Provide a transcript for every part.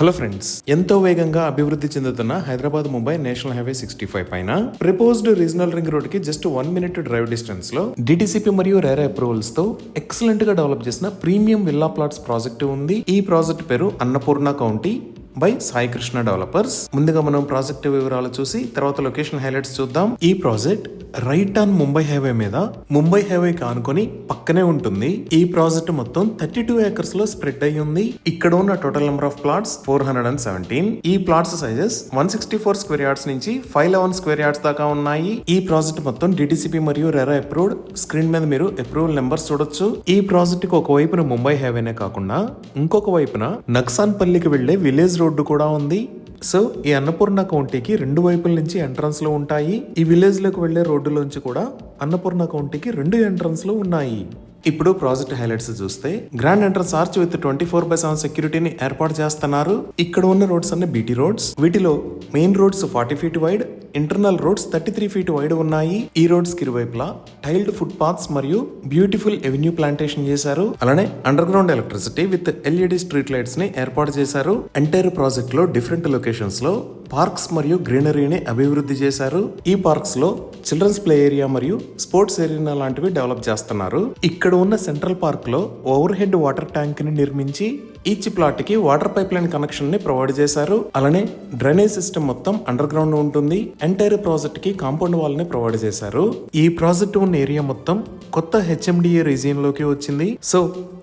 Hello friends, ఎంతో వేగంగా అభివృద్ధి చెందుతున్న హైదరాబాద్ ముంబై నేషనల్ హైవే 65 పైన ప్రపోజ్డ్ రీజనల్ రింగ్ రోడ్ కి జస్ట్ 1 minute డ్రైవ్ డిస్టెన్స్ లో డిటిసిపి మరియు రేరా అప్రూవల్స్ తో ఎక్సలెంట్ గా డెవలప్ చేసిన ప్రీమియం విల్లా ప్లాట్స్ ప్రాజెక్ట్ ఉంది. ఈ ప్రాజెక్ట్ పేరు Annapurna county by Sai Krishna developers. ముందుగా మనం ప్రాజెక్ట్ వివరాలు చూసి తర్వాత లొకేషన్ హైలైట్స్ చూద్దాం. ఈ project right on Mumbai highway మీద ముంబై హైవే కానుకొని పక్కనే ఉంటుంది. ఈ ప్రాజెక్ట్ మొత్తం 32 acres లో స్ప్రెడ్ అయి ఉంది. ఇక్కడ ఉన్న టోటల్ నెంబర్ ఆఫ్ ప్లాట్స్ 417. ఈ ప్లాట్స్ సైజెస్ 164 స్క్వేర్ యార్డ్స్ నుంచి 511 స్క్వేర్ యార్డ్స్ దాకా ఉన్నాయి. ఈ ప్రాజెక్ట్ మొత్తం డిటిసిపి మరియు రెరా అప్రూవ్డ్. స్క్రీన్ మీద మీరు అప్రూవల్ నెంబర్స్ చూడొచ్చు. ఈ ప్రాజెక్ట్ కి ఒక వైపున ముంబై హైవేనే కాకుండా ఇంకొక వైపున నక్సాన్ పల్లికి వెళ్లే విలేజ్ రోడ్డు కూడా ఉంది. సో ఈ అన్నపూర్ణ కౌంటీకి 2 వైపుల నుంచి ఎంట్రన్స్ లో ఉంటాయి. ఈ విలేజ్ లోకి వెళ్లే రోడ్డులోంచి కూడా అన్నపూర్ణ కౌంటీకి 2 ఎంట్రన్స్ లో ఉన్నాయి. ఇప్పుడు ప్రాజెక్ట్ హైలైట్స్ చూస్తే గ్రాండ్ ఎంట్రన్స్ ఆర్చ్ విత్ 24/7 సెక్యూరిటీని ఏర్పాటు చేస్తున్నారు. ఇక్కడ ఉన్న రోడ్స్ అన్ని బీటీ రోడ్స్. వీటిలో main roads 40 feet wide, internal roads 33 feet wide ఉన్నాయి. ఈ రోడ్స్ కి ఇరువైపులా టైల్డ్ ఫుట్ పాత్స్ మరియు బ్యూటిఫుల్ ఎవెన్యూ ప్లాంటేషన్ చేశారు. అలానే under ground electricity with LED street lights ని ఏర్పాటు చేశారు. ఎంటైర్ ప్రాజెక్ట్ లో డిఫరెంట్ లొకేషన్స్ లో పార్క్స్ మరియు గ్రీనరీని అభివృద్ధి చేశారు. ఈ పార్క్స్ లో చిల్డ్రన్స్ ప్లే ఏరియా మరియు స్పోర్ట్స్ ఏరియా లాంటివి డెవలప్ చేస్తున్నారు. ఇక్కడ ఉన్న సెంట్రల్ పార్క్ లో ఓవర్ హెడ్ వాటర్ ట్యాంక్ ని నిర్మించి ఈచ్ ప్లాట్ కి వాటర్ పైప్ లైన్ కనెక్షన్ ని ప్రొవైడ్ చేశారు. అలానే డ్రైనేజ్ సిస్టమ్ మొత్తం అండర్ గ్రౌండ్ ఉంటుంది. ఎంటైర్ ప్రాజెక్ట్ కి కాంపౌండ్ వాల్ ని ప్రొవైడ్ చేశారు. ఈ ప్రాజెక్ట్ ఉన్న ఏరియా మొత్తం కొత్త హెచ్ఎండిఏ రీజియన్ లోకి వచ్చింది. సో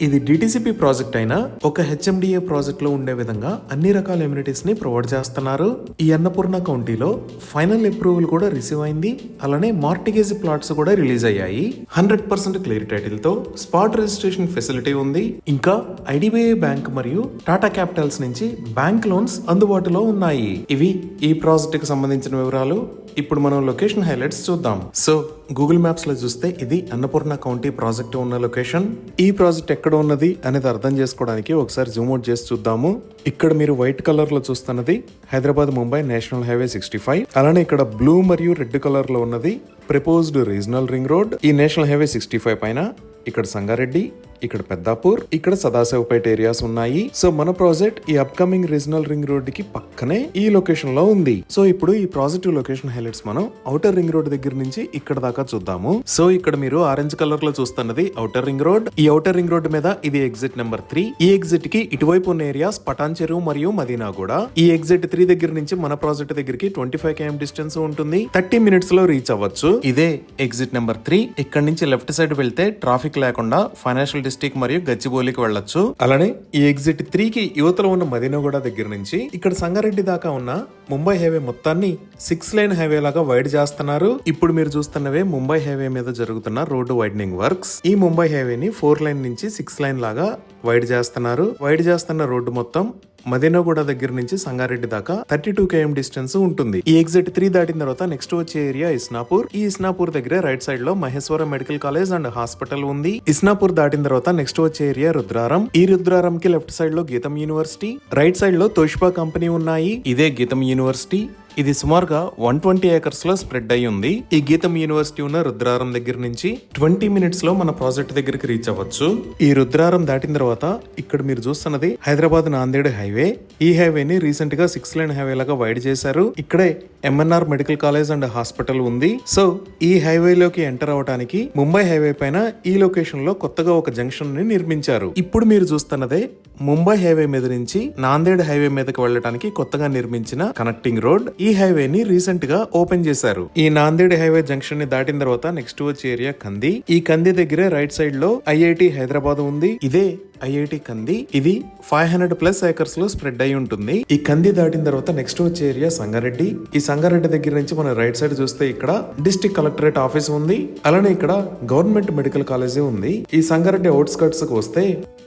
ఇది డిటిసిపి ప్రాజెక్ట్ అయినా ఒక హెచ్ఎండిఏ ప్రాజెక్ట్ లో ఉండే విధంగా అన్ని రకాల ఎమ్యూనిటీస్ ని ప్రొవైడ్ చేస్తున్నారు. ఈ అన్నపూర్ణ కౌంటీలో ఫైనల్ అప్రూవల్ కూడా రిసీవ్ అయింది. అలానే మార్టిగేజ్ ప్లాట్స్ కూడా రిలీజ్ అయ్యాయి. 100% క్లియర్ టైటిల్ తో స్పాట్ రిజిస్ట్రేషన్ ఫెసిలిటీ ఉంది. ఇంకా ఐడిబిఐ బ్యాంక్ మరియు టాటా క్యాపిటల్స్ నుంచి బ్యాంక్ లోన్స్ అందుబాటులో ఉన్నాయి. ఇవి ఈ ప్రాజెక్ట్ కి సంబంధించిన వివరాలు. ఇప్పుడు మనం లొకేషన్ హైలైట్స్ చూద్దాం. సో గూగుల్ మ్యాప్స్ లో చూస్తే ఇది అన్నపూర్ణ కౌంటీ ప్రాజెక్ట్ ఉన్న లొకేషన్. ఈ ప్రాజెక్ట్ ఎక్కడ ఉన్నది అనేది అర్థం చేసుకోవడానికి ఒకసారి జూమ్ అవుట్ చేసి చూద్దాము. ఇక్కడ మీరు వైట్ కలర్ లో చూస్తున్నది హైదరాబాద్ ముంబై నేషనల్ హైవే 65. అలానే ఇక్కడ బ్లూ మరియు రెడ్ కలర్ లో ఉన్నది ప్రపోజ్డ్ రీజనల్ రింగ్ రోడ్. ఈ నేషనల్ హైవే 65 పైన ఇక్కడ సంగారెడ్డి, ఇక్కడ పెద్దాపూర్, ఇక్కడ సదాశివపేట ఏరియాస్ ఉన్నాయి. సో మన ప్రాజెక్ట్ ఈ అప్కమింగ్ రీజనల్ రింగ్ రోడ్ కి పక్కనే ఈ లొకేషన్ లో ఉంది. సో ఇప్పుడు ఈ ప్రాజెక్ట్ లొకేషన్ హైలైట్స్ మనం ఔటర్ రింగ్ రోడ్ దగ్గర నుంచి ఇక్కడ దాకా చూద్దాము. సో ఇక్కడ మీరు ఆరెంజ్ కలర్ లో చూస్తున్నది ఔటర్ రింగ్ రోడ్. ఈ ఔటర్ రింగ్ రోడ్ మీద ఇది ఎగ్జిట్ నెంబర్ 3. ఈ ఎగ్జిట్ కి ఇటువైపు ఉన్న ఏరియాస్ పటాన్ చెరువు మరియు మదీనా కూడా. ఈ ఎగ్జిట్ 3 దగ్గర నుంచి మన ప్రాజెక్ట్ దగ్గరికి 25 km డిస్టెన్స్ ఉంటుంది. 30 minutes లో రీచ్ అవ్వచ్చు. ఇదే ఎగ్జిట్ నెంబర్ 3. ఇక్కడ నుంచి లెఫ్ట్ సైడ్ వెళ్తే ట్రాఫిక్ లేకుండా ఫైనాన్షియల్ డిస్ట్రిక్ట్ మరియు గచ్చిబౌలికి వెళ్ళొచ్చు. అలానే ఈ ఎగ్జిట్ 3 కి యువతల ఉన్న మదీనాగూడ దగ్గర నుంచి ఇక్కడ సంగారెడ్డి దాకా ఉన్న ముంబై హైవే మొత్తాన్ని 6 lane హైవే లాగా వైడ్ చేస్తున్నారు. ఇప్పుడు మీరు చూస్తున్నవే ముంబై హైవే మీద జరుగుతున్న రోడ్డు వైడనింగ్ వర్క్స్. ఈ ముంబై హైవేని 4 lane నుంచి 6 lane లాగా వైడ్ చేస్తున్నారు. వైడ్ చేస్తున్న రోడ్డు మొత్తం మదీనాగూడ దగ్గర నుంచి సంగారెడ్డి దాకా 32 km డిస్టెన్స్ ఉంటుంది. ఈ ఎగ్జిట్ 3 దాటిన తర్వాత నెక్స్ట్ వచ్చే ఏరియా ఇస్నాపూర్. ఈ ఇస్నాపూర్ దగ్గర రైట్ సైడ్ లో Maheshwaram medical college and hospital ఉంది. ఇస్నాపూర్ దాటిన తర్వాత నెక్స్ట్ వచ్చే ఏరియా రుద్రారం. ఈ రుద్రారం కి లెఫ్ట్ సైడ్ లో గీతం యూనివర్సిటీ, రైట్ సైడ్ లో తోషిబా కంపెనీ ఉన్నాయి. ఇదే గీతం యూనివర్సిటీ. ఇది సుమారుగా 120 acres లో స్ప్రెడ్ అయి ఉంది. ఈ గీతం యూనివర్సిటీ ఉన్న రుద్రారం దగ్గర నుంచి 20 minutes లో మన ప్రాజెక్ట్ దగ్గరికి రీచ్ అవ్వచ్చు. ఈ రుద్రారం దాటిన తర్వాత ఇక్కడ మీరు చూస్తున్నది హైదరాబాద్ నాందేడ్ హైవే. ఈ హైవేని రీసెంట్ గా 6 lane హైవే లాగా వైడ్ చేశారు. ఇక్కడే MNR medical college and hospital ఉంది. సో ఈ హైవేలోకి ఎంటర్ అవడానికి ముంబై హైవే పైన ఈ లొకేషన్ లో కొత్తగా ఒక జంక్షన్ ని నిర్మించారు. ఇప్పుడు మీరు చూస్తున్నదే ముంబై హైవే మీద నుంచి నాందేడ్ హైవే మీదకి వెళ్ళడానికి కొత్తగా నిర్మించిన కనెక్టింగ్ రోడ్. ఈ హైవేని రీసెంట్ గా ఓపెన్ చేశారు. ఈ నాందేడ్ హైవే జంక్షన్ ని దాటిన తర్వాత నెక్స్ట్ వచ్చే ఏరియా కంది. ఈ కంది దగ్గరే రైట్ సైడ్ లో ఐఐటి హైదరాబాద్ ఉంది. ఇదే ఐఐటి కంది. ఇది 500+ acres లో స్ప్రెడ్ అయి ఉంటుంది. ఈ కంది దాటిన తర్వాత నెక్స్ట్ వచ్చే ఏరియా సంగారెడ్డి. ఈ సంగారెడ్డి దగ్గర నుంచి మన రైట్ సైడ్ చూస్తే ఇక్కడ డిస్ట్రిక్ట్ కలెక్టరేట్ ఆఫీస్ ఉంది. అలానే ఇక్కడ గవర్నమెంట్ మెడికల్ కాలేజీ ఉంది. ఈ సంగారెడ్డి అవుట్స్కర్ట్స్ కు వస్తే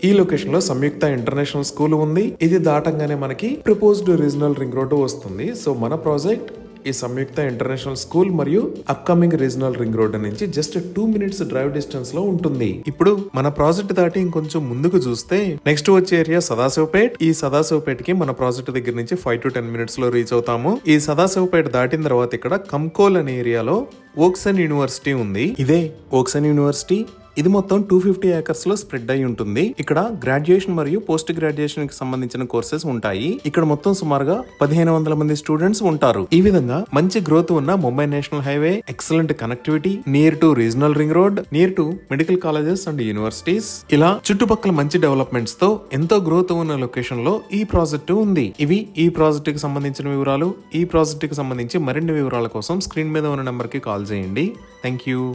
ఈ లొకేషన్ లో సంయుక్త ఇంటర్నేషనల్ స్కూల్ ఉంది. ఇది దాటంగానే మనకి ప్రపోజ్డ్ రీజనల్ రింగ్ రోడ్ వస్తుంది. సో మన ప్రాజెక్ట్ ఈ సంయుక్త ఇంటర్నేషనల్ స్కూల్ మరియు అప్కమింగ్ రీజనల్ రింగ్ రోడ్ నుంచి జస్ట్ 2 minutes డ్రైవ్ డిస్టెన్స్ లో ఉంటుంది. ఇప్పుడు మన ప్రాజెక్ట్ దాటి ఇంకొంచెం ముందుకు చూస్తే నెక్స్ట్ వచ్చే ఏరియా సదాశివపేట్. ఈ సదాశివపేట్ కి మన ప్రాజెక్ట్ దగ్గర నుంచి 5 to 10 minutes లో రీచ్ అవుతాము. ఈ సదాశివపేట దాటిన తర్వాత ఇక్కడ కంకోల్ అనే ఏరియాలో ఓక్సన్ యూనివర్సిటీ ఉంది. ఇదే ఓక్సన్ యూనివర్సిటీ. ఇది మొత్తం 250 ఏకర్స్ లో స్ప్రెడ్ అయి ఉంటుంది. ఇక్కడ గ్రాడ్యుయేషన్ మరియు పోస్ట్ గ్రాడ్యుయేషన్ కి సంబంధించిన కోర్సెస్ ఉంటాయి. ఇక్కడ మొత్తం సుమారుగా 1500 మంది స్టూడెంట్స్ ఉంటారు. ఈ విధంగా మంచి గ్రోత్ ఉన్న Mumbai national highway, excellent connectivity, near to regional ring road, near to medical colleges and universities, ఇలా చుట్టుపక్కల మంచి డెవలప్మెంట్స్ తో ఎంతో గ్రోత్ ఉన్న లొకేషన్ లో ఈ ప్రాజెక్టు ఉంది. ఇవి ఈ ప్రాజెక్ట్ కి సంబంధించిన వివరాలు. ఈ ప్రాజెక్ట్ కి సంబంధించి మరిన్ని వివరాల కోసం స్క్రీన్ మీద ఉన్న నెంబర్ కి కాల్ చేయండి. Thank you.